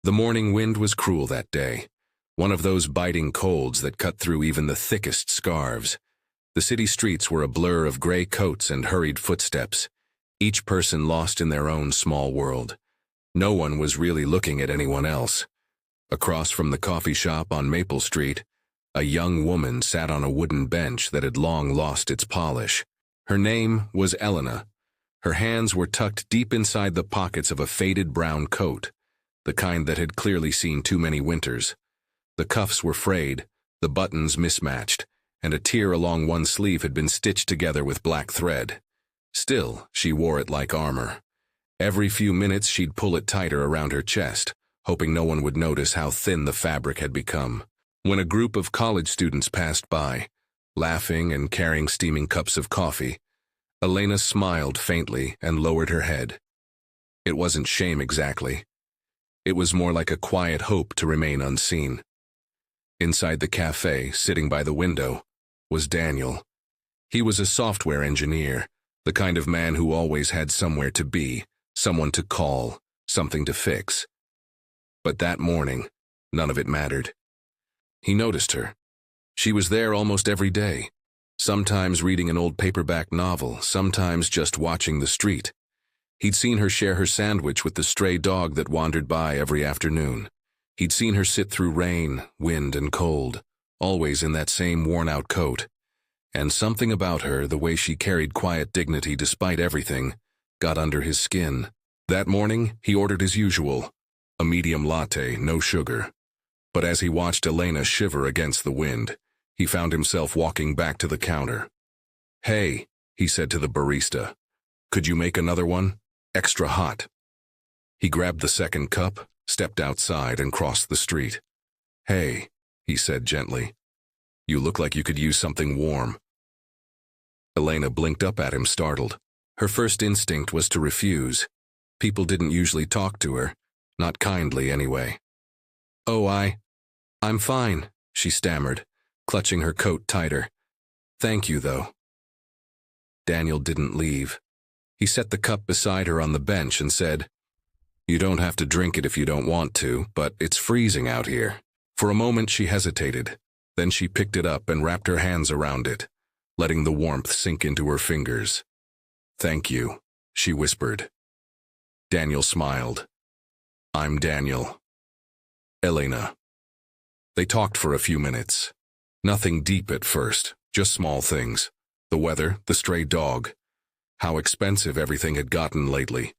The morning wind was cruel that day, one of those biting colds that cut through even the thickest scarves. The city streets were a blur of gray coats and hurried footsteps, each person lost in their own small world. No one was really looking at anyone else. Across from the coffee shop on Maple Street, a young woman sat on a wooden bench that had long lost its polish. Her name was Elena. Her hands were tucked deep inside the pockets of a faded brown coat, the kind that had clearly seen too many winters. The cuffs were frayed, the buttons mismatched, and a tear along one sleeve had been stitched together with black thread. Still, she wore it like armor. Every few minutes she'd pull it tighter around her chest, hoping no one would notice how thin the fabric had become. When a group of college students passed by, laughing and carrying steaming cups of coffee, Elena smiled faintly and lowered her head. It wasn't shame exactly. It was more like a quiet hope to remain unseen. Inside the cafe, sitting by the window, was Daniel. He was a software engineer, the kind of man who always had somewhere to be, someone to call, something to fix. But that morning, none of it mattered. He noticed her. She was there almost every day, sometimes reading an old paperback novel, sometimes just watching the street. He'd seen her share her sandwich with the stray dog that wandered by every afternoon. He'd seen her sit through rain, wind, and cold, always in that same worn-out coat. And something about her, the way she carried quiet dignity despite everything, got under his skin. That morning, he ordered his usual, a medium latte, no sugar. But as he watched Elena shiver against the wind, he found himself walking back to the counter. "Hey," he said to the barista, "could you make another one? Extra hot." He grabbed the second cup, stepped outside, and crossed the street. "Hey," he said gently, "you look like you could use something warm." Elena blinked up at him, startled. Her first instinct was to refuse. People didn't usually talk to her, not kindly anyway. "Oh, I'm fine," she stammered, clutching her coat tighter. "Thank you, though." Daniel didn't leave. He set the cup beside her on the bench and said, "You don't have to drink it if you don't want to, but it's freezing out here." For a moment she hesitated. Then she picked it up and wrapped her hands around it, letting the warmth sink into her fingers. "Thank you," she whispered. Daniel smiled. "I'm Daniel." Elena. They talked for a few minutes. Nothing deep at first, just small things. The weather, the stray dog, how expensive everything had gotten lately.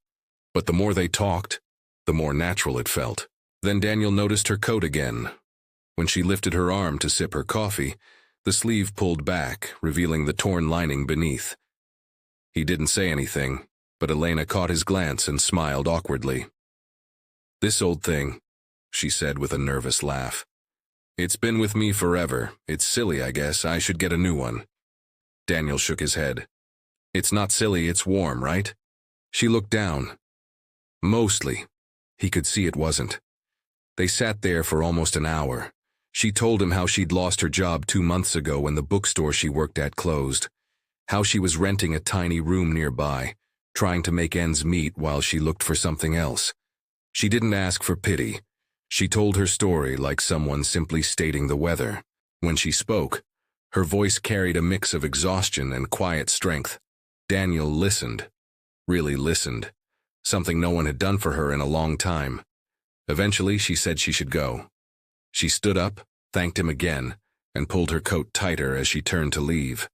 But the more they talked, the more natural it felt. Then Daniel noticed her coat again. When she lifted her arm to sip her coffee, the sleeve pulled back, revealing the torn lining beneath. He didn't say anything, but Elena caught his glance and smiled awkwardly. "This old thing," she said with a nervous laugh. "It's been with me forever. It's silly, I guess. I should get a new one." Daniel shook his head. "It's not silly, it's warm, right?" She looked down. Mostly. He could see it wasn't. They sat there for almost an hour. She told him how she'd lost her job 2 months ago when the bookstore she worked at closed, how she was renting a tiny room nearby, trying to make ends meet while she looked for something else. She didn't ask for pity. She told her story like someone simply stating the weather. When she spoke, her voice carried a mix of exhaustion and quiet strength. Daniel listened, really listened, something no one had done for her in a long time. Eventually, she said she should go. She stood up, thanked him again, and pulled her coat tighter as she turned to leave.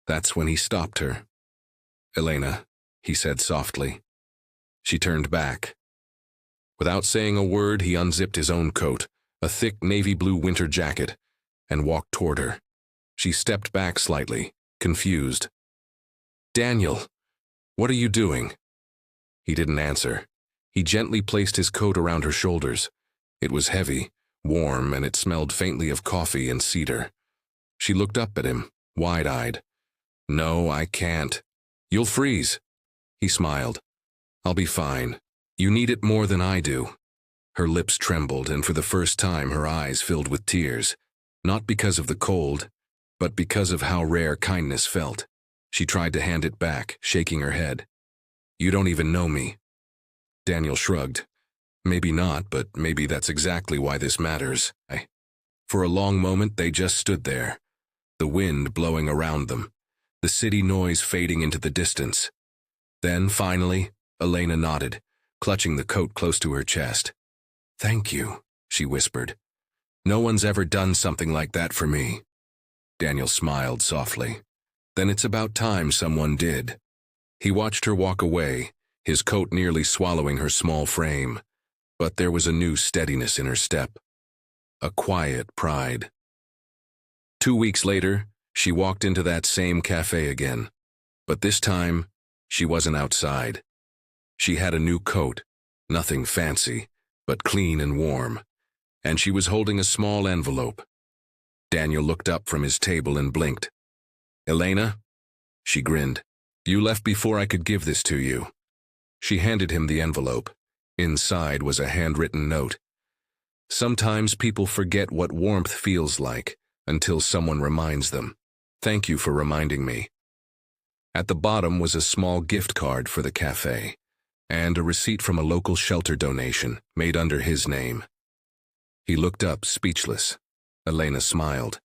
That's when he stopped her. "Elena," he said softly. She turned back. Without saying a word, he unzipped his own coat, a thick navy blue winter jacket, and walked toward her. She stepped back slightly, confused. "Daniel, what are you doing?" He didn't answer. He gently placed his coat around her shoulders. It was heavy, warm, and it smelled faintly of coffee and cedar. She looked up at him, wide-eyed. "No, I can't. You'll freeze." He smiled. "I'll be fine. You need it more than I do." Her lips trembled, and for the first time her eyes filled with tears, not because of the cold, but because of how rare kindness felt. She tried to hand it back, shaking her head. "You don't even know me." Daniel shrugged. Maybe not, but maybe that's exactly why this matters. For a long moment, they just stood there, the wind blowing around them, the city noise fading into the distance. Then, finally, Elena nodded, clutching the coat close to her chest. "Thank you," she whispered. "No one's ever done something like that for me." Daniel smiled softly. "Then it's about time someone did." He watched her walk away, his coat nearly swallowing her small frame, but there was a new steadiness in her step, a quiet pride. 2 weeks later, she walked into that same cafe again, but this time, she wasn't outside. She had a new coat, nothing fancy, but clean and warm, and she was holding a small envelope. Daniel looked up from his table and blinked. "Elena?" She grinned. "You left before I could give this to you." She handed him the envelope. Inside was a handwritten note. "Sometimes people forget what warmth feels like until someone reminds them. Thank you for reminding me." At the bottom was a small gift card for the cafe, and a receipt from a local shelter donation made under his name. He looked up, speechless. Elena smiled.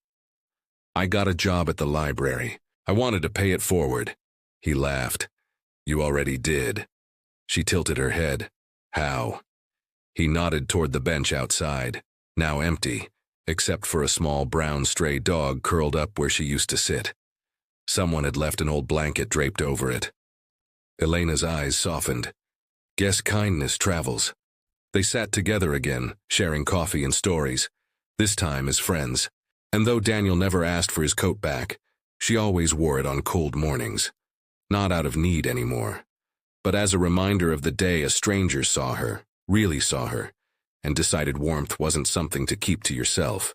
"I got a job at the library. I wanted to pay it forward." He laughed. "You already did." She tilted her head. "How?" He nodded toward the bench outside, now empty, except for a small brown stray dog curled up where she used to sit. Someone had left an old blanket draped over it. Elena's eyes softened. Guess kindness travels. They sat together again, sharing coffee and stories, this time as friends. And though Daniel never asked for his coat back, she always wore it on cold mornings. Not out of need anymore, but as a reminder of the day a stranger saw her, really saw her, and decided warmth wasn't something to keep to yourself.